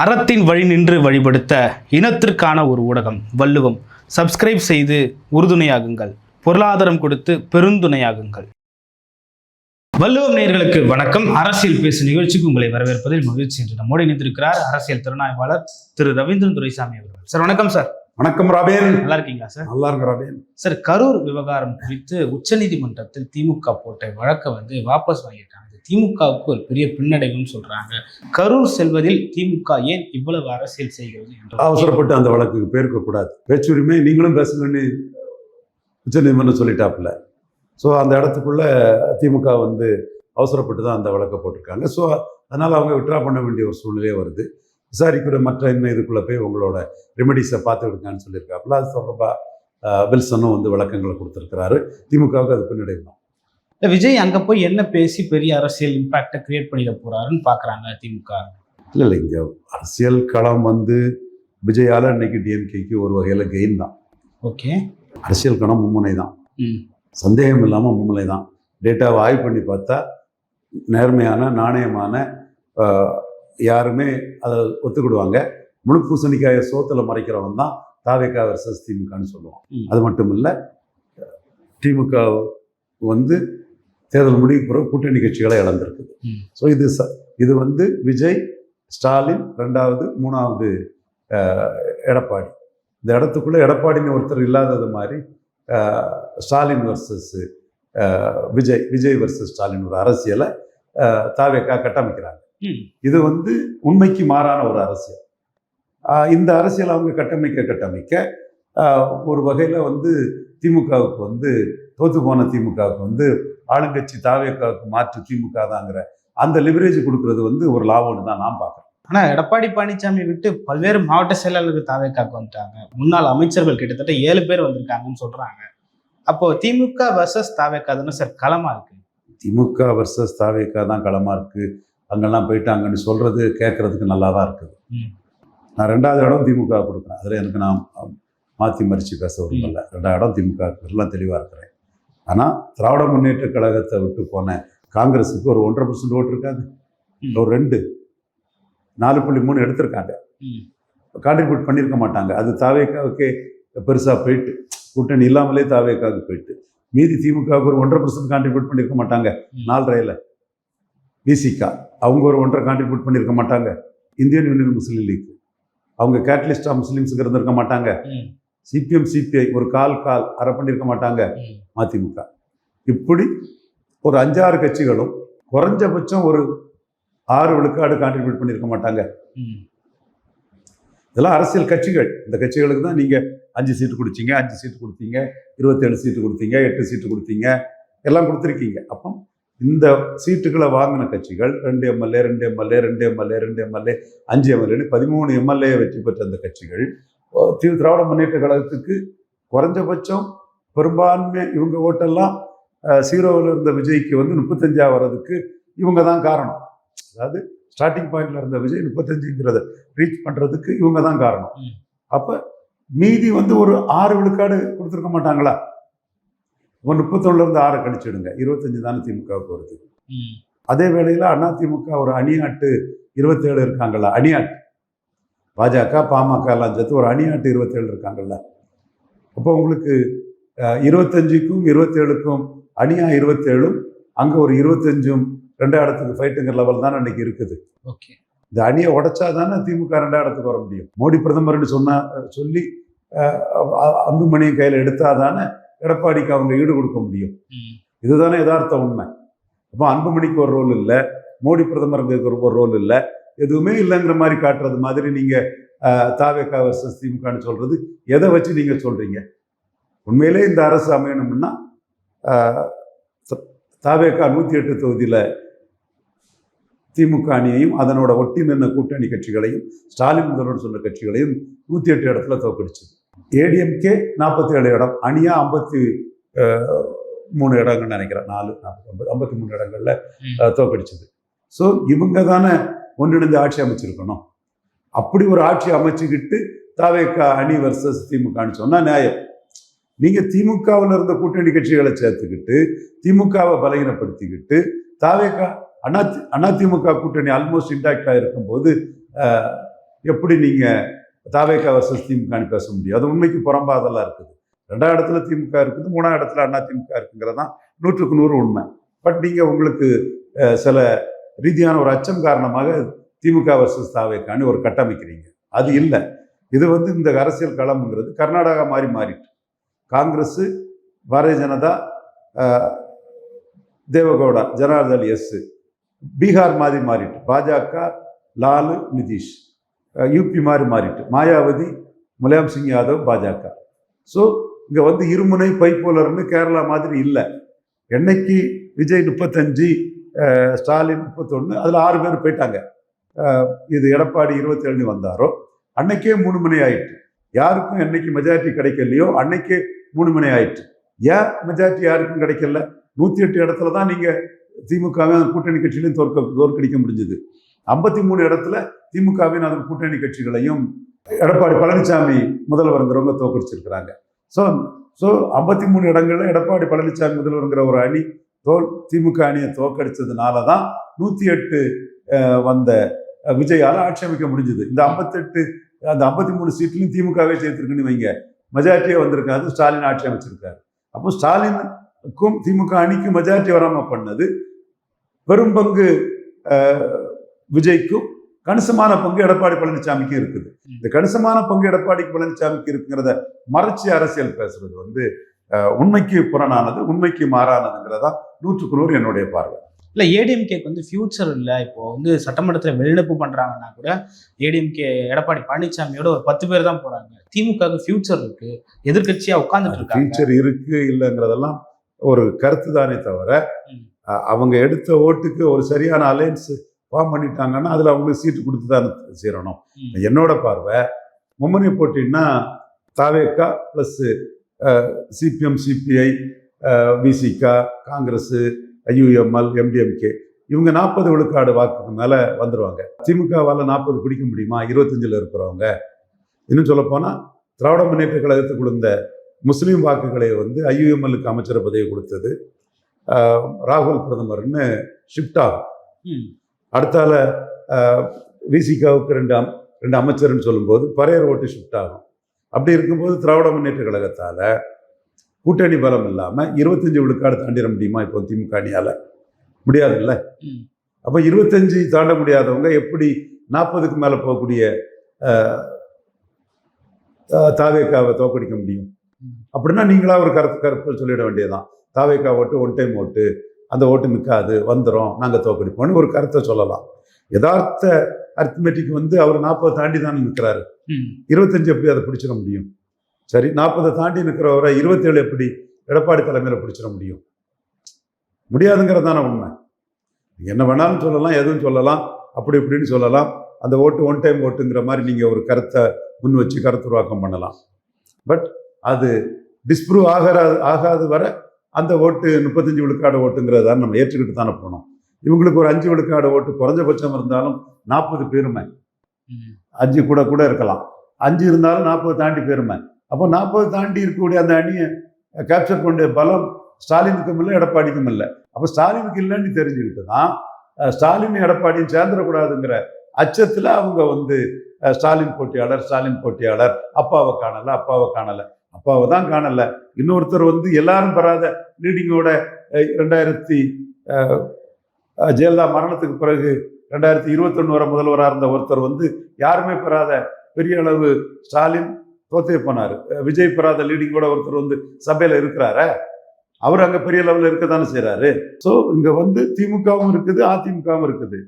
அறத்தின் வழி நின்று வழிபடுத்த இனத்திற்கான ஒரு ஊடகம் வள்ளுவம். சப்ஸ்கிரைப் செய்து உறுதுணையாகுங்கள், பொருளாதாரம் கொடுத்து பெருந்துணையாகுங்கள். வள்ளுவம் நேயர்களுக்கு வணக்கம். அரசியல் பேசு நிகழ்ச்சிக்கு உங்களை வரவேற்பதில் மகிழ்ச்சி. என்று நம்மோடு இணைந்திருக்கிறார் அரசியல் திறனாய்வாளர் திரு ரவீந்திரன் துரைசாமி அவர்கள். சார் வணக்கம். சார் வணக்கம் ராபேன். நல்லா இருக்கீங்களா சார்? நல்லா இருக்கு ராபேன். சார், கரூர் விவகாரம் குறித்து உச்சநீதிமன்றத்தில் திமுக போட்ட வழக்கை வாபஸ் வாங்கிட்டாங்க. திமுகவுக்கு ஒரு பெரிய பின்னடைவுன்னு சொல்றாங்க. கரூர் செல்வதில் திமுக ஏன் இவ்வளவு அரசியல் செய்கிறது என்று அவசரப்பட்டு அந்த வழக்குக்கு பேருக்க கூடாது. பேச்சுரிமை நீங்களும் பேசுங்கன்னு உச்சநீதிமன்றம் சொல்லிட்டாப்புல. ஸோ அந்த இடத்துக்குள்ள திமுக அவசரப்பட்டு தான் அந்த வழக்கை போட்டிருக்காங்க. ஸோ அதனால் அவங்க விட்ரா பண்ண வேண்டிய ஒரு சூழ்நிலையே வருது. விசாரிக்கிற மற்ற இன்னும் இதுக்குள்ளே போய் உங்களோட ரெமெடிஸை பார்த்து விடுங்கன்னு சொல்லியிருக்காப்புல. அது தொடர்பாக வில்சனும் விளக்கங்களை கொடுத்துருக்கிறாரு. திமுகவுக்கு அது பின்னடைவு தான். விஜய் அங்கே போய் என்ன பேசி பெரிய அரசியல் இம்பாக்டை கிரியேட் பண்ணிட போறாருன்னு பார்க்குறாங்க திமுக. இல்லை இங்கே அரசியல் களம் விஜயால் இன்னைக்கு டிஎம்கேக்கு ஒரு வகையில் கெயின் தான். ஓகே, அரசியல் களம் மும்முனை தான், சந்தேகம் இல்லாமல் மும்முனை தான். டேட்டாவை ஆய்வு பண்ணி பார்த்தா நேர்மையான நாணயமான யாருமே அதை ஒத்துக்கிடுவாங்க. முழு பூசணிக்காய சோத்தில் மறைக்கிறவன் தான் தாவேகா வர்சஸ் திமுகன்னு சொல்லுவான். அது மட்டும் இல்லை, திமுக தேர்தல் முடிவு பிறகு கூட்டணி கட்சிகளை இழந்திருக்குது. ஸோ இது விஜய், ஸ்டாலின், ரெண்டாவது மூணாவது எடப்பாடி. இந்த இடத்துக்குள்ளே எடப்பாடின்னு ஒருத்தர் இல்லாதது மாதிரி ஸ்டாலின் வர்சஸ் விஜய் வர்சஸ் ஸ்டாலின் ஒரு அரசியலை தாவேகா கட்டமைக்கிறாங்க. இது உண்மைக்கு மாறான ஒரு அரசியல். இந்த அரசியல் அவங்க கட்டமைக்க ஒரு வகையில் திமுகவுக்கு தோத்து போன திமுகவுக்கு ஆளுங்கட்சி தாவேக்காவுக்கு மாற்று திமுக தாங்கிற அந்த லிவரேஜ் கொடுக்கறது ஒரு லாபம்னு தான் நான் பார்க்குறேன். ஆனால் எடப்பாடி பழனிசாமி விட்டு பல்வேறு மாவட்ட செயலாளர்கள் தாவேக்காவுக்கு வந்துட்டாங்க. முன்னாள் அமைச்சர்கள் கிட்டத்தட்ட 7 பேர் வந்திருக்காங்கன்னு சொல்றாங்க. அப்போ திமுக வர்சஸ் தாவேக்கா தானே சார் களமா இருக்கு? திமுக வர்சஸ் தாவேக்கா தான் களமா இருக்கு. அங்கெல்லாம் போயிட்டாங்கன்னு சொல்றது கேட்கறதுக்கு நல்லா தான் இருக்குது. நான் 2வது இடம் திமுக கொடுக்குறேன். அதில் எனக்கு நான் மாற்றி மறித்து பேச விரும்பல. 2வது இடம் திமுக எல்லாம் தெளிவாக இருக்கிறேன். ஆனால் திராவிட முன்னேற்ற கழகத்தை விட்டு போன காங்கிரஸுக்கு ஒரு 1.5% ஓட்டு இருக்காது. ஒரு 4.3 எடுத்திருக்காங்க. கான்ட்ரிபியூட் பண்ணியிருக்க மாட்டாங்க. அது தாவேக்காவுக்கே பெருசாக போயிட்டு, கூட்டணி இல்லாமலே தாவேக்காவுக்கு போயிட்டு, மீதி திமுகவுக்கு ஒரு 1.5% கான்ட்ரிபியூட் பண்ணியிருக்க மாட்டாங்க. 4.5 விசிகா அவங்க ஒரு 1.5 கான்ட்ரிபியூட் பண்ணியிருக்க மாட்டாங்க. இந்தியன் யூனியன் முஸ்லீம் லீக் அவங்க கேட்டலிஸ்டாக முஸ்லீம்ஸுக்கு இருந்திருக்க மாட்டாங்க. சிபிஎம் சிபிஐ ஒரு கால் அரை பண்ணியிருக்க மாட்டாங்க. மதிமுக இப்படி ஒரு 5-6 கட்சிகளும் குறைஞ்சபட்சம் ஒரு 6 விழுக்காடு கான்ட்ரிபியூட் பண்ணியிருக்க மாட்டாங்க. இதெல்லாம் அரசியல் கட்சிகள். இந்த கட்சிகளுக்கு தான் நீங்கள் 5 சீட்டு கொடுத்தீங்க, 5 சீட்டு கொடுத்தீங்க, 27 சீட்டு கொடுத்தீங்க, 8 சீட்டு கொடுத்தீங்க, எல்லாம் கொடுத்துருக்கீங்க. அப்போ இந்த சீட்டுகளை வாங்கின கட்சிகள் 2 MLA 2 MLA 2 MLA 2 MLA 5 எம்எல்ஏன்னு 13 MLA வெற்றி பெற்ற அந்த கட்சிகள் திராவிட முன்னேற்ற கழகத்துக்கு குறைஞ்சபட்சம் பெரும்பான்மை இவங்க ஓட்டெல்லாம் 0வில் இருந்த விஜய்க்கு 35 வர்றதுக்கு இவங்க தான் காரணம். அதாவது ஸ்டார்டிங் பாயிண்ட்ல இருந்த விஜய் 35ங்கிறத ரீச் பண்றதுக்கு இவங்க தான் காரணம். அப்ப மீதி ஒரு 6 விழுக்காடு கொடுத்துருக்க மாட்டாங்களா? 31ல இருந்து 6 கழிச்சிடுங்க, 25 தானே திமுகவுக்கு வருது. அதே வேளையில அதிமுக ஒரு அணியாட்டு 27 இருக்காங்களா? அணியாட்டு பாஜக பாமக எல்லாம் சேர்த்து ஒரு அணியாட்டு 27 இருக்காங்கல்ல. அப்போ உங்களுக்கு 25க்கும் 27க்கும் அணியா 27, அங்கே ஒரு 25ம் 2 இடத்துக்கு ஃபைட்டுங்கிற லெவல் தானே அன்னைக்கு இருக்குது. ஓகே, இந்த அணியை உடைச்சா தானே திமுக 2 இடத்துக்கு வர முடியும். மோடி பிரதமர்னு சொல்லி அன்புமணியை கையில் எடுத்தாதானே எடப்பாடிக்கு அவங்க ஈடு கொடுக்க முடியும். இதுதானே யதார்த்த உண்மை. அப்போ அன்புமணிக்கு ஒரு ரோல் இல்லை, மோடி பிரதமருக்கு ஒரு ரோல் இல்லை, எதுவுமே இல்லைங்கிற மாதிரி காட்டுறது மாதிரி நீங்கள் தாவேகா வர்சஸ் திமுகன்னு சொல்றது எதை வச்சு நீங்கள் சொல்றீங்க? உண்மையிலே இந்த அரசு அமையணும்னா தாவேகா 108 தொகுதியில் திமுக அணியையும் அதனோட ஒட்டி நின்ற கூட்டணி கட்சிகளையும் ஸ்டாலின் முதல்வர் சொன்ன கட்சிகளையும் 108 இடத்துல தோக்கடிச்சது. ஏடிஎம்கே 47 இடம், அணியா 53 இடங்கள்னு நினைக்கிறேன், 53 இடங்கள்ல தோக்கடிச்சது. ஸோ இவங்க தானே ஒன்றிணைந்து ஆட்சி அமைச்சிருக்கணும். அப்படி ஒரு ஆட்சி அமைச்சுக்கிட்டு தாவேகா அணி வர்சஸ் திமுகன்னு சொன்னால் நியாயம். நீங்கள் திமுகவில் இருந்த கூட்டணி கட்சிகளை சேர்த்துக்கிட்டு திமுகவை பலகீனப்படுத்திக்கிட்டு தாவேகா அதிமுக கூட்டணி ஆல்மோஸ்ட் இன்டாக்டாக இருக்கும்போது எப்படி நீங்கள் தாவேகா வர்சஸ் திமுகன்னு பேச முடியும்? அது உண்மைக்கு புறம்பாதெல்லாம் இருக்குது. 2ஆம் இடத்துல திமுக இருக்குது, 3ஆம் இடத்துல அண்ணா திமுக இருக்குங்கிறது தான் 100க்கு 100 உண்மை. பட் நீங்கள் உங்களுக்கு சில ரீதியான ஒரு அச்சம் காரணமாக திமுக வர்சஸ் தாவேகான்னு ஒரு கட்டமைக்கிறீங்க. அது இல்லை. இது வந்து இந்த அரசியல் களம்ங்கிறது கர்நாடகா மாறிட்டு காங்கிரஸ், பாரதிய ஜனதா, தேவகவுடா, ஜனார்தன் எஸ், பீகார் மாறிட்டு பாஜக, லாலு, நிதிஷ், யூபி மாறிட்டு மாயாவதி, முலாயம் சிங் யாதவ், பாஜக. ஸோ இங்கே வந்து இருமுனை பைப்போலர்னு கேரளா மாதிரி இல்லை. என்னைக்கு விஜய் 35, ஸ்டாலின் 31, அதில் 6 பேர் போயிட்டாங்க. இது எடப்பாடி 27 வந்தாரோ அன்னைக்கே 3 மணி ஆயிட்டு. யாருக்கும் என்னைக்கு மெஜாரிட்டி கிடைக்கலையோ அன்னைக்கே 3 மணி ஆயிட்டு. ஏன் மெஜாரிட்டி யாருக்கும் கிடைக்கல? 108 இடத்துல தான் நீங்கள் திமுகவின் அந்த கூட்டணி கட்சிகளையும் தோற்கடிக்க முடிஞ்சது. 53 இடத்துல திமுகவின் அந்த கூட்டணி கட்சிகளையும் எடப்பாடி பழனிசாமி முதல்வருங்கிறவங்க தோற்கடிச்சிருக்கிறாங்க. ஸோ 53 இடங்கள்ல எடப்பாடி பழனிசாமி முதல்வருங்கிற ஒரு அணி திமுக அணியை தோற்கடிச்சதுனால தான் 108 வந்த விஜயால ஆட்சி அமைக்க முடிஞ்சது. இந்த 53 சீட்லையும் திமுகவே சேர்த்திருக்குன்னு வைங்க, மெஜாரிட்டியே வந்திருக்காது. ஸ்டாலின் ஆட்சி அமைச்சிருக்காரு. அப்போ ஸ்டாலினுக்கும் திமுக அணிக்கும் மெஜாரிட்டி வராமல் பண்ணது, பெரும் பங்கு விஜய்க்கும், கணிசமான பங்கு எடப்பாடி பழனிசாமிக்கு இருக்குது. இந்த கணிசமான பங்கு எடப்பாடி பழனிசாமிக்கு இருக்குங்கிறத மறைச்சி அரசியல் பேசுறது வந்து உண்மைக்கு புறனானது, உண்மைக்கு மாறானதுங்கிறதா 100க்கு 100 என்னுடைய பார்வை. இல்லை, ஏடிஎம்கேக்கு வந்து ஃபியூச்சர் இல்லை. இப்போ வந்து சட்டமன்றத்தில் வெளிநடப்பு பண்ணுறாங்கன்னா கூட ஏடிஎம்கே எடப்பாடி பழனிசாமியோட ஒரு 10 பேர் தான் போகிறாங்க. திமுகவுக்கு ஃபியூச்சர் இருக்கு, எதிர்கட்சியாக உட்காந்துட்டு இருக்காங்க. ஃபியூச்சர் இருக்கு இல்லைங்கிறதெல்லாம் ஒரு கருத்து தானே தவிர, அவங்க எடுத்த ஓட்டுக்கு ஒரு சரியான அலையன்ஸ் ஃபார்ம் பண்ணிட்டாங்கன்னா அதில் அவங்களுக்கு சீட்டு கொடுத்து தான் சேரணும். என்னோட பார்வை மும்முனை போட்டின்னா தாவேகா plus CPM, CBI, Visika, Congress, IUML, MDMK இவங்க 40 விழுக்காடு வாக்குக்கு மேலே வந்துடுவாங்க. திமுகவால் 40 பிடிக்க முடியுமா? 25ல் இருக்கிறவங்க. இன்னும் சொல்லப்போனால் திராவிட முன்னேற்ற கழகத்துக்கு கொடுத்த முஸ்லீம் வாக்குகளை வந்து ஐயுஎம்எல்லுக்கு அமைச்சர் பதவி கொடுத்தது ராகுல் பிரதமர்னு ஷிஃப்ட் ஆகும். அடுத்தால விசிகாவுக்கு 2 அமைச்சர்னு சொல்லும்போது பரையர் ஓட்டு ஷிஃப்ட் ஆகும். அப்படி இருக்கும்போது திராவிட முன்னேற்ற கழகத்தால் கூட்டணி பலம் இல்லாமல் 25 விழுக்காடு தாண்டிட முடியுமா? இப்போ திமுக அணியால் முடியாதுல்ல. அப்போ 25 தாண்ட முடியாதவங்க எப்படி 40க்கு மேலே போகக்கூடிய தாவேகாவை தோற்கடிக்க முடியும்? அப்படின்னா நீங்களா ஒரு கருத்து சொல்லிட வேண்டியதுதான். தாவேகா ஓட்டு ஒன் டைம் ஓட்டு, அந்த ஓட்டு நிற்காது, வந்துடும், நாங்கள் தோற்கடிப்போம்னு ஒரு கருத்தை சொல்லலாம். யதார்த்த அரித்மெட்டிக் வந்து அவர் 40 தாண்டி தானே நிற்கிறாரு. 25 எப்படி அதை பிடிச்சிட முடியும்? சரி, 40 தாண்டி நிற்கிறவரை 27 எப்படி எடப்பாடி தலைமையில் பிடிச்சிட முடியும்? முடியாதுங்கிறது தானே உண்மை. என்ன வேணாலும் சொல்லலாம், எதுவும் சொல்லலாம், அப்படி இப்படின்னு சொல்லலாம். அந்த ஓட்டு ஒன் டைம் ஓட்டுங்கிற மாதிரி நீங்கள் ஒரு கருத்தை முன் வச்சு கருத்துருவாக்கம் பண்ணலாம். பட் அது டிஸ்ப்ரூவ் ஆகாது வர அந்த ஓட்டு 35 விழுக்காடு ஓட்டுங்கிறத நம்ம ஏற்றுக்கிட்டு தானே போனோம். இவங்களுக்கு ஒரு 5 விழுக்காடு ஓட்டு குறைஞ்சபட்சம் இருந்தாலும் 40 பெருமை, 5 கூட இருக்கலாம். 5 இருந்தாலும் 40 தாண்டி பெருமை. அப்போ 40 தாண்டி இருக்கக்கூடிய அந்த அணியை கேப்சர் பண்ண பலம் ஸ்டாலினுக்கும் இல்லை, எடப்பாடிக்கும் இல்லை. அப்போ ஸ்டாலினுக்கு இல்லைன்னு தெரிஞ்சுக்கிட்டு தான் ஸ்டாலின் எடப்பாடியும் சேர்ந்துடக்கூடாதுங்கிற அச்சத்தில் அவங்க வந்து ஸ்டாலின் போட்டியாளர், அப்பாவை காணலை, அப்பாவை தான் காணலை. இன்னொருத்தர் வந்து எல்லாரும் பெறாத லீடிங்கோட 2000 ஜெயலலிதா மரணத்துக்கு பிறகு 2021 வரை முதல்வராக இருந்த ஒருத்தர் வந்து யாருமே பெறாத பெரிய அளவு ஸ்டாலின் தோத்தே போனார். விஜய் பெறாத லீடிங்கோட ஒருத்தர் வந்து சபையில் இருக்கிறார, அவர் அங்கே பெரிய லெவலில் இருக்க தானே செய்கிறாரு. ஸோ இங்கே வந்து திமுகவும் இருக்குது, அதிமுகவும் இருக்குது.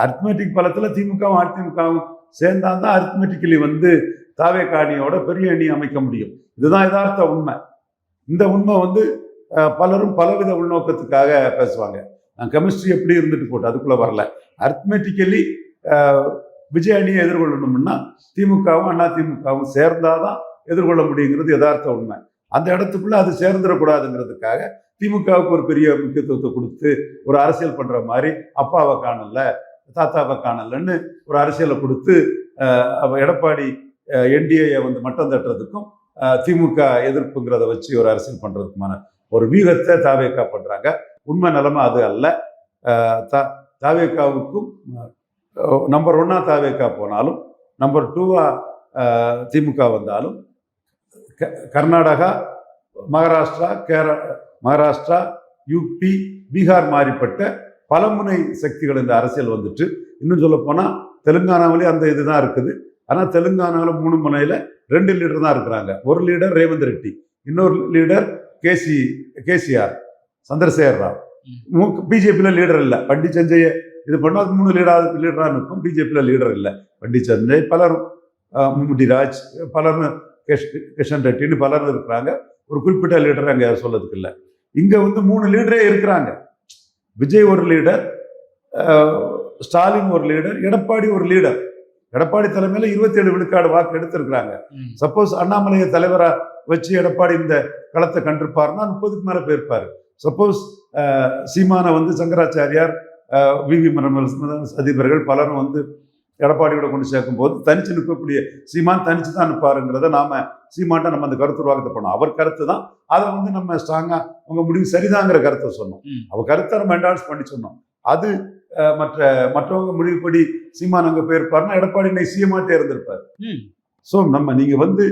அரித்மெட்டிக் பலத்தில் திமுகவும் அதிமுகவும் சேர்ந்தால்தான் அரித்மெட்டிக்கலி வந்து தாவேகா அணியோட பெரிய அணி அமைக்க முடியும். இதுதான் யதார்த்த உண்மை. இந்த உண்மை வந்து பலரும் பலவித உள்நோக்கத்துக்காக பேசுவாங்க. நான் கெமிஸ்ட்ரி எப்படி இருந்துட்டு போட்டு அதுக்குள்ளே வரல. அரித்மெட்டிக்கலி விஜய் அணியை எதிர்கொள்ளணும்னா திமுகவும் அதிமுகவும் சேர்ந்தாதான் எதிர்கொள்ள முடியுங்கிறது யதார்த்த உண்மை. அந்த இடத்துக்குள்ள அது சேர்ந்துடக்கூடாதுங்கிறதுக்காக திமுகவுக்கு ஒரு பெரிய முக்கியத்துவத்தை கொடுத்து ஒரு அரசியல் பண்ற மாதிரி அப்பாவை காணல, தாத்தாவை காணலன்னு ஒரு அரசியலை கொடுத்து எடப்பாடி என்டிஏ வந்து மட்டம் தட்டுறதுக்கும் திமுக எதிர்ப்புங்கிறத வச்சு ஒரு அரசியல் பண்றதுக்குமான ஒரு வியூகத்தை தாவேகா பண்றாங்க. உண்மை நிலைமை அது அல்ல. தாவேகாவுக்கும் நம்பர் 1 தாவேகா போனாலும் நம்பர் 2 திமுக வந்தாலும் கர்நாடகா, மகாராஷ்டிரா, யூபி, பீகார் மாறிப்பட்ட பலமுனை சக்திகள் இந்த அரசியல் வந்துட்டு, இன்னும் சொல்ல போனால் தெலுங்கானாவிலே அந்த இதுதான் இருக்குது. ஆனால் தெலுங்கானாவில் 3 முனையில் 2 லீடர் தான் இருக்கிறாங்க. ஒரு லீடர் ரேவந்த் ரெட்டி, இன்னொரு லீடர் கேசிஆர், சந்திரசேகர் ராவ். பிஜேபியில் லீடர் இல்லை. பண்டி சஞ்சயை இது பண்ணால் 3 லீடராக இருக்கும். பிஜேபியில் லீடர் இல்லை. பண்டி சஞ்சய், பலரும் முடிராஜ், பலரும் கிஷன் ரெட்டின்னு பலரும் இருக்கிறாங்க. ஒரு குறிப்பிட்ட லீடர் அங்கே சொல்லதுக்கு இல்லை. இங்கே வந்து 3 லீடரே இருக்கிறாங்க. விஜய் ஒரு லீடர், ஸ்டாலின் ஒரு லீடர், எடப்பாடி ஒரு லீடர். எடப்பாடி தலைமையில் 27 விழுக்காடு வாக்கு எடுத்திருக்கிறாங்க. சப்போஸ் அண்ணாமலையை தலைவரா வச்சு எடப்பாடி இந்த களத்தை கண்டிருப்பாருன்னா 30க்கு மேல போயிருப்பாரு. சப்போஸ் சீமான வந்து சங்கராச்சாரியார், வி அதிபர்கள் பலரும் வந்து எடப்பாடியோட கொண்டு சேர்க்கும் போது தனிச்சு நிற்கக்கூடிய சீமான் தனிச்சு தான் நிற்பாருங்கிறத நாம சீமான்ட்ட நம்ம அந்த கருத்துருவாக்கத்தை பண்ணோம். அவர் கருத்து தான், அதை வந்து நம்ம ஸ்ட்ராங்கா உங்க முடிவு சரிதாங்கிற கருத்தை சொன்னோம். அவர் கருத்தை நம்ம என்டால்ஸ் பண்ணி சொன்னோம். அது மற்றவங்க முடிவுப்படி சீமான் அங்க போயிருப்பாருன்னா எடப்பாடி இன்னைக்கு சிஎம்மாட்டே இருந்திருப்பாரு. ஸோ நீங்க வந்து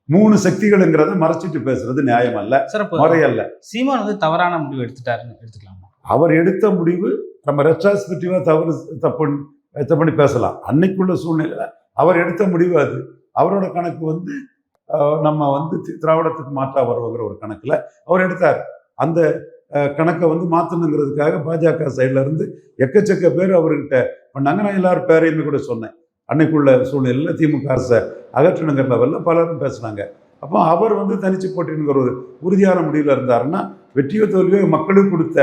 3 சக்திகள்ங்கிறத மறைச்சிட்டு பேசுறது நியாயம் அல்ல, முறையல்ல. சீமான் வந்து தவறான முடிவு எடுத்துட்டாருன்னு எடுத்துக்கலாமா? அவர் எடுத்த முடிவு நம்ம ரெட்ராஸ்பெக்டிவா தப்பு பண்ணி பேசலாம். அன்னைக்குள்ள சூழ்நிலை அவர் எடுத்த முடிவு அது. அவரோட கணக்கு வந்து நம்ம வந்து திராவிடத்துக்கு மாற்றா வருவங்கிற ஒரு கணக்குல அவர் எடுத்தார். அந்த கணக்கை வந்து மாற்றணுங்கிறதுக்காக பாஜக சைட்ல இருந்து எக்கச்சக்க பேர் அவர்கிட்ட பண்ணாங்க. நான் எல்லாரும் பேரையுமே கூட சொன்னேன். அன்னைக்குள்ள சூழ்நிலையில் திமுக அரசை அகற்றணுங்கிற லெவலில் பலரும் பேசினாங்க. அப்போ அவர் வந்து தனிச்சு போட்டிங்கிற ஒரு உறுதியான முடிவில் இருந்தாருன்னா வெற்றியோ தோல்வியோ மக்களுக்கு கொடுத்த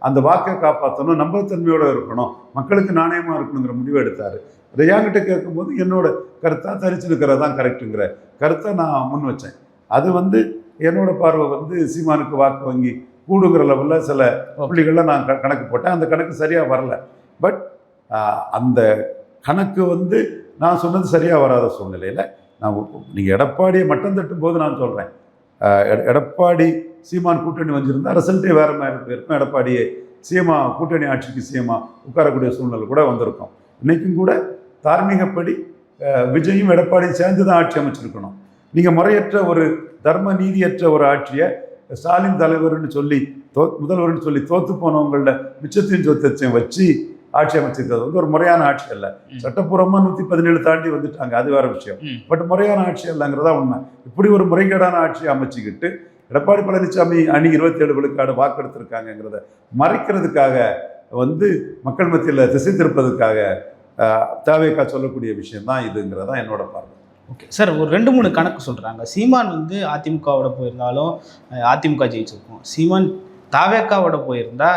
அந்த வாக்கை காப்பாற்றணும், நம்பகத்தன்மையோட இருக்கணும், மக்களுக்கு நாணயமாக இருக்கணுங்கிற முடிவு எடுத்தார். அதை என்கிட்ட கேட்கும்போது என்னோட கருத்தாக தனிச்சு நிற்கிறதான் கரெக்டுங்கிற கருத்தை நான் முன் வச்சேன். அது வந்து என்னோட பார்வை வந்து சீமானுக்கு வாக்கு வங்கி கூடுங்கிற லெவலில் சில புள்ளிகளில் நான் கணக்கு போட்டேன். அந்த கணக்கு சரியாக வரல. பட் அந்த கணக்கு வந்து நான் சொன்னது சரியாக வராத சூழ்நிலையில் நீங்கள் எடப்பாடியை மட்டம் தட்டும் போது நான் சொல்கிறேன், எடப்பாடி சீமான் கூட்டணி வந்திருந்தால் ரிசல்ட்டே வேறு மாதிரி போயிருக்கும். எடப்பாடியே சிஎம்மா கூட்டணி ஆட்சிக்கு சிஎம்மா உட்காரக்கூடிய சூழ்நிலை கூட வந்திருக்கும். இன்றைக்கும் கூட தார்மீகப்படி விஜயும் எடப்பாடியும் சேர்ந்து தான் ஆட்சி அமைச்சிருக்கணும். நீங்கள் முறையற்ற ஒரு தர்ம நீதியற்ற ஒரு ஆட்சியை ஸ்டாலின் தலைவர்னு சொல்லி முதல்வர்னு சொல்லி தோத்து போனவங்கள மிச்சத்தையும் சொத்தையும் வச்சு ஆட்சி அமைச்சிருக்கிறது வந்து ஒரு முறையான ஆட்சி அல்ல. சட்டப்பூர்வமா 117 தாண்டி வந்துட்டாங்க, அது வேற விஷயம். பட் முறையான ஆட்சி அல்லங்கிறதா உண்மை. இப்படி ஒரு முறைகேடான ஆட்சியை அமைச்சுக்கிட்டு எடப்பாடி பழனிசாமி அணி 27 விழுக்காடு வாக்கெடுத்திருக்காங்கிறத மறைக்கிறதுக்காக வந்து மக்கள் மத்தியில் திசை திருப்பதுக்காக தாவேகா சொல்லக்கூடிய விஷயம் தான் இதுங்கிறதா என்னோட பார்வை. ஓகே சார், ஒரு 2-3 கணக்கு சொல்கிறாங்க. சீமான் வந்து அதிமுகவோட போயிருந்தாலும் அதிமுக ஜெயிச்சிருக்கும், சீமான் தாவேக்காவோட போயிருந்தா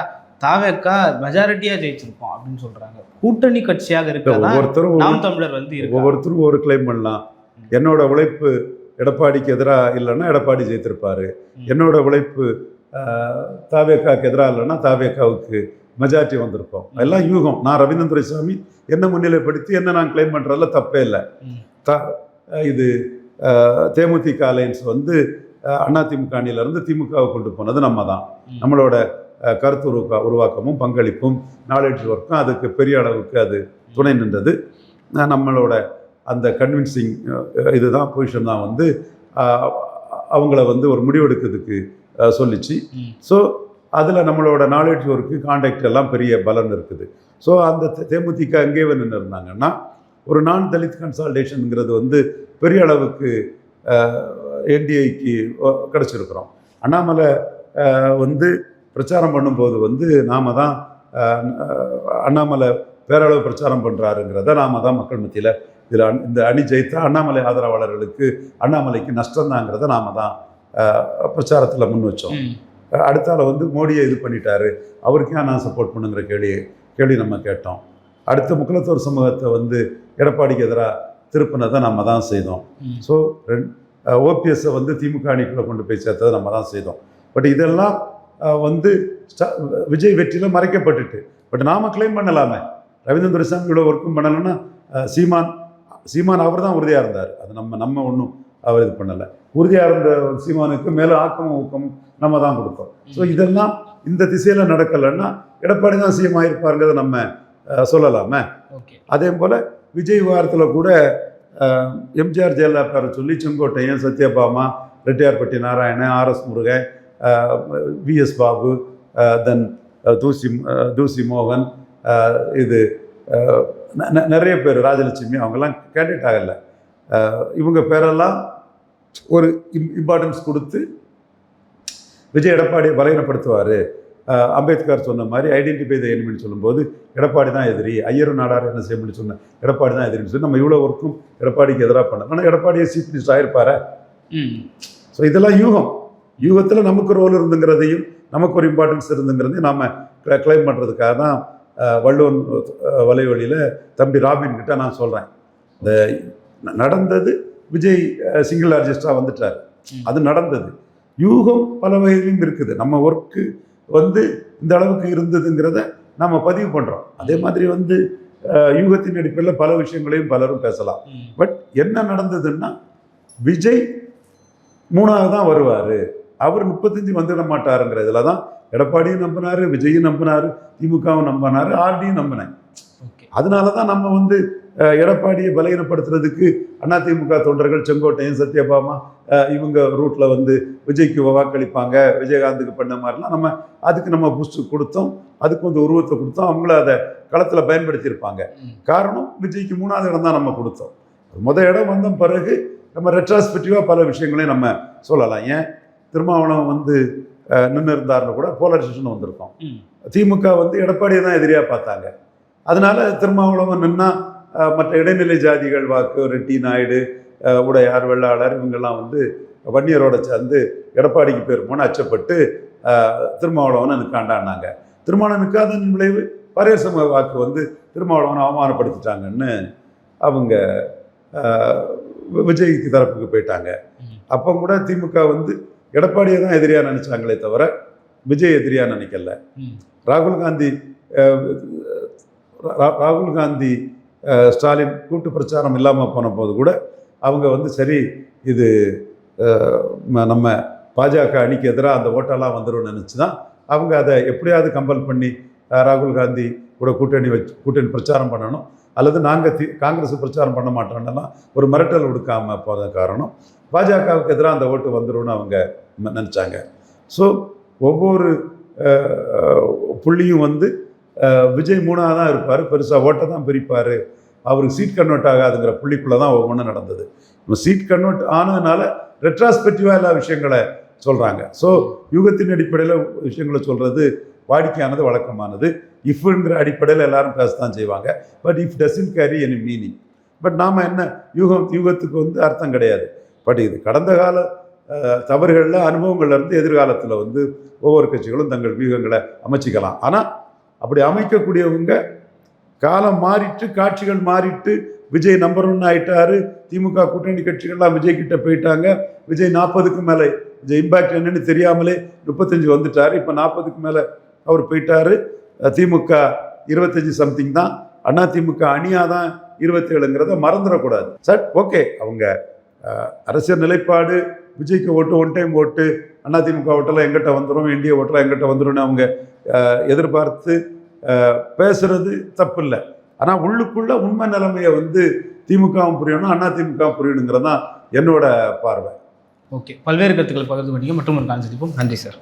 தாவேக்கா மெஜாரிட்டியாக ஜெயிச்சிருப்போம் அப்படின்னு சொல்கிறாங்க. கூட்டணி கட்சியாக இருக்கிறதா நாம் தமிழர் வந்து ஒவ்வொருத்தரும் ஒரு கிளைம் பண்ணலாம். என்னோட உழைப்பு எடப்பாடிக்கு எதிராக இல்லைன்னா எடப்பாடி ஜெயித்திருப்பாரு, என்னோட உழைப்பு தாவேக்காவுக்கு எதிராக இல்லைன்னா தாவேக்காவுக்கு மெஜாரிட்டி வந்திருப்போம். எல்லாம் யூகம். நான் ரவீந்திரன் துரைசாமி என்ன முன்னிலைப்படுத்தி என்ன நான் கிளைம் பண்ணுறதுல தப்பே இல்லை. இது தேமுதிக அலையன்ஸ் வந்து அதிமுக அணியிலிருந்து திமுகவை கொண்டு போனது நம்ம தான். நம்மளோட கருத்து உருவாக்கமும் பங்களிப்பும் நாலேஜ் ஒர்க்கும் அதுக்கு பெரிய அளவுக்கு அது துணை நின்றது. நம்மளோட அந்த கன்வின்சிங் இதுதான் பொசிஷன் தான் வந்து அவங்கள வந்து ஒரு முடிவெடுக்கிறதுக்கு சொல்லிச்சு. ஸோ அதில் நம்மளோட நாலேஜ் ஒர்க்கு கான்டாக்ட் எல்லாம் பெரிய பலன் இருக்குது. ஸோ அந்த தேமுதிக அங்கே நின்று இருந்தாங்கன்னா ஒரு நான் தலித் கன்சால்டேஷனுங்கிறது வந்து பெரிய அளவுக்கு என்டிஐக்கு கிடச்சிருக்கிறோம். அண்ணாமலை வந்து பிரச்சாரம் பண்ணும்போது வந்து நாம தான் அண்ணாமலை பேரளவு பிரச்சாரம் பண்ணுறாருங்கிறத நாம தான் மக்கள் மத்தியில் இதில் இந்த அணி ஜெயித்தா அண்ணாமலை ஆதரவாளர்களுக்கு அண்ணாமலைக்கு நஷ்டம்தாங்கிறத நாம தான் பிரச்சாரத்தில் முன் வச்சோம். அடுத்தால வந்து மோடியை இது பண்ணிட்டாரு, அவருக்கு ஏன் நான் சப்போர்ட் பண்ணுங்கிற கேள்வி நம்ம கேட்டோம். அடுத்த முக்குலத்தோர் சமூகத்தை வந்து எடப்பாடிக்கு எதிராக திருப்பினதை நம்ம தான் செய்தோம். ஸோ ஓபிஎஸ்ஸை வந்து திமுக அணிக்குள்ளே கொண்டு போய் சேர்த்ததை நம்ம தான் செய்தோம். பட் இதெல்லாம் வந்து விஜய் வெற்றியில் மறைக்கப்பட்டுட்டு பட் நாம கிளைம் பண்ணலாமே. ரவீந்திரன் துரைசாமியோட ஒர்க்கும் பண்ணலைன்னா சீமான் அவர் தான் உறுதியாக இருந்தார். அது நம்ம ஒன்றும் அவர் இது பண்ணலை. உறுதியாக இருந்த சீமானுக்கு மேலே ஆக்கமும் ஊக்கமும் நம்ம தான் கொடுத்தோம். ஸோ இதெல்லாம் இந்த திசையில் நடக்கலைன்னா எடப்பாடி தான் சிஎம் ஆகிருப்பாருங்கிறத நம்ம சொல்லலாமே. அதே போல் விஜய் வாரத்தில் கூட எம்ஜிஆர் ஜெயலலிதா பேரை சொல்லி செங்கோட்டையன், சத்யபாமா, ரெட்டியார்பட்டி நாராயணன், ஆர்எஸ் முருகன், விஎஸ் பாபு, தென் தூசி மோகன், இது நிறைய பேர், ராஜலட்சுமி, அவங்கெல்லாம் கேண்டிடேட் ஆகலை. இவங்க பேரெல்லாம் ஒரு இம்பார்ட்டன்ஸ் கொடுத்து விஜய் எடப்பாடியை பலகீனப்படுத்துவார். அம்பேத்கர் சொன்ன மாதிரி ஐடென்டிஃபை த எனிமின்னு சொல்லும்போது எடப்பாடி தான் எதிரி, ஐயரும் நாடார் என்ன செய்யணும்னு சொன்ன எடப்பாடி தான் எதிரின்னு சொல்லி நம்ம இவ்வளோ ஒர்க்கும் எடப்பாடிக்கு எதிராக பண்ணோம். ஆனால் எடப்பாடியை சீஃப் மினிஸ்டர் ஆயிருப்பாரு. ஸோ இதெல்லாம் யூகத்தில் நமக்கு ரோல் இருந்துங்கிறதையும் நமக்கு ஒரு இம்பார்ட்டன்ஸ் இருந்துங்கிறதையும் நாம் கிளைம் பண்ணுறதுக்காக தான் வள்ளுவன் வலைவழியில் தம்பி ராபின் கிட்ட நான் சொல்கிறேன். இந்த நடந்தது, விஜய் சிங்கிள் லார்ஜஸ்டாக வந்துட்டார், அது நடந்தது. யூகம் பல வகையிலும் இருக்குது. நம்ம ஒர்க்கு இந்த அளவுக்கு இருந்ததுங்கிறத நம்ம பதிவு பண்ணுறோம். அதே மாதிரி யூகத்தின் அடிப்படையில் பல விஷயங்களையும் பலரும் பேசலாம். பட் என்ன நடந்ததுன்னா, விஜய் 3ஆவது தான் வருவார், அவர் 35 வந்துட மாட்டாருங்கிறதுல தான் எடப்பாடியும் நம்பினார், விஜயும் நம்பினார், திமுகவும் நம்பினார், ஆர்டியும் நம்பினேன். அதனால தான் நம்ம எடப்பாடியை பலகீனப்படுத்துறதுக்கு அதிமுக தொண்டர்கள், செங்கோட்டையன், சத்யபாமா இவங்க ரூட்டில் விஜய்க்கு வாக்களிப்பாங்க, விஜயகாந்துக்கு பண்ண மாதிரிலாம் அதுக்கு நம்ம பூஸ்ட் கொடுத்தோம், அதுக்கு உருவத்தை கொடுத்தோம். அவங்களும் அதை களத்தில் பயன்படுத்தியிருப்பாங்க. காரணம், விஜய்க்கு 3ஆவது இடம் தான் நம்ம கொடுத்தோம். முதல் இடம் வந்த பிறகு நம்ம ரெட்ராஸ்பெக்டிவாக பல விஷயங்களையும் நம்ம சொல்லலாம். ஏன் திருமாவளவன் நின்று இருந்தாருன்னு கூட போலரைசேஷன் வந்திருக்கோம். திமுக எடப்பாடியை தான் எதிரியாக பார்த்தாங்க. அதனால திருமாவளவன் நின்னா மற்ற இடைநிலை ஜாதிகள் வாக்கு, ரெட்டி, நாயுடு, உடையார், வெள்ளாளர் இவங்கெல்லாம் வன்னியரோட சேர்ந்து எடப்பாடிக்கு பேர் போன அச்சப்பட்டு திருமாவளவனை நிற்காண்டான்னாங்க. திருமாவளவன் நிற்காதன் விளைவு பரையர் சமூக வாக்கு திருமாவளவனை அவமானப்படுத்திட்டாங்கன்னு அவங்க விஜய்க்கு தரப்புக்கு போயிட்டாங்க. அப்போ கூட திமுக எடப்பாடியை தான் எதிரியாக நினைச்சாங்களே தவிர விஜய் எதிரியாக நினைக்கல. ராகுல் காந்தி ஸ்டாலின் கூட்டு பிரச்சாரம் இல்லாமல் போன போது கூட அவங்க சரி இது நம்ம பாஜக அணிக்கு எதிராக அந்த ஓட்டெல்லாம் வந்துடும் நினச்சி தான் அவங்க அதை எப்படியாவது கம்பல் பண்ணி ராகுல் காந்தி கூட கூட்டணி பிரச்சாரம் பண்ணணும், அல்லது நாங்கள் காங்கிரஸ் பிரச்சாரம் பண்ண மாட்டோம்னா ஒரு மிரட்டல் கொடுக்காம போத காரணம் பாஜகவுக்கு எதிராக அந்த ஓட்டு வந்துடும்னு அவங்க நினச்சாங்க. ஸோ ஒவ்வொரு புள்ளியும் விஜய் 3ஆக தான் இருப்பார், பெருசாக ஓட்டை தான் பிரிப்பார், அவருக்கு சீட் கன்வெர்ட் ஆகாதுங்கிற புள்ளிக்குள்ளே தான் ஒவ்வொன்றும் நடந்தது. நம்ம சீட் கன்வெர்ட் ஆனதுனால ரெட்ராஸ்பெக்டிவாக எல்லா விஷயங்களை சொல்கிறாங்க. ஸோ யூகத்தின் அடிப்படையில் விஷயங்களை சொல்கிறது வாடிக்கையானது, வழக்கமானது. இஃப்ங்கிற அடிப்படையில் எல்லாரும் பேசத்தான் செய்வாங்க. But if doesn't carry any meaning. But நாம் என்ன யூகத்துக்கு அர்த்தம் கிடையாது. பட் இது கடந்த கால தவறுகளில், அனுபவங்கள்லேருந்து எதிர்காலத்தில் ஒவ்வொரு கட்சிகளும் தங்கள் வியூகங்களை அமைச்சிக்கலாம். ஆனால் அப்படி அமைக்கக்கூடியவங்க காலம் மாறிட்டு, காட்சிகள் மாறிட்டு, விஜய் நம்பர் 1 ஆகிட்டாரு, திமுக கூட்டணி கட்சிகள்லாம் விஜய் கிட்ட போயிட்டாங்க, விஜய் 40க்கு மேலே, விஜய் இம்பாக்ட் என்னன்னு தெரியாமலே 35 வந்துட்டார், இப்போ 40க்கு மேலே அவர் போயிட்டாரு. திமுக 25 சம்திங் தான், அதிமுக அணியாக தான் 27ங்கிறத மறந்துடக்கூடாது. சார் ஓகே, அவங்க அரசியல் நிலைப்பாடு, விஜய்க்கு ஓட்டு, ஒன் டைம் ஓட்டு, அதிமுக ஓட்டெல்லாம் எங்கிட்ட வந்துடும், என்டிஏ ஓட்டெல்லாம் எங்கிட்ட வந்துடும்னு அவங்க எதிர்பார்த்து பேசுறது தப்பு இல்லை. ஆனால் உள்ளுக்குள்ள உண்மை நிலைமையை திமுகவும் புரியணும், அதிமுகவும் புரியணுங்கிறது தான் என்னோட பார்வை. ஓகே, பல்வேறு கருத்துக்களை பகிர்ந்து பண்ணீங்க. மற்றும் ஒரு கான்செப்ட். நன்றி சார்.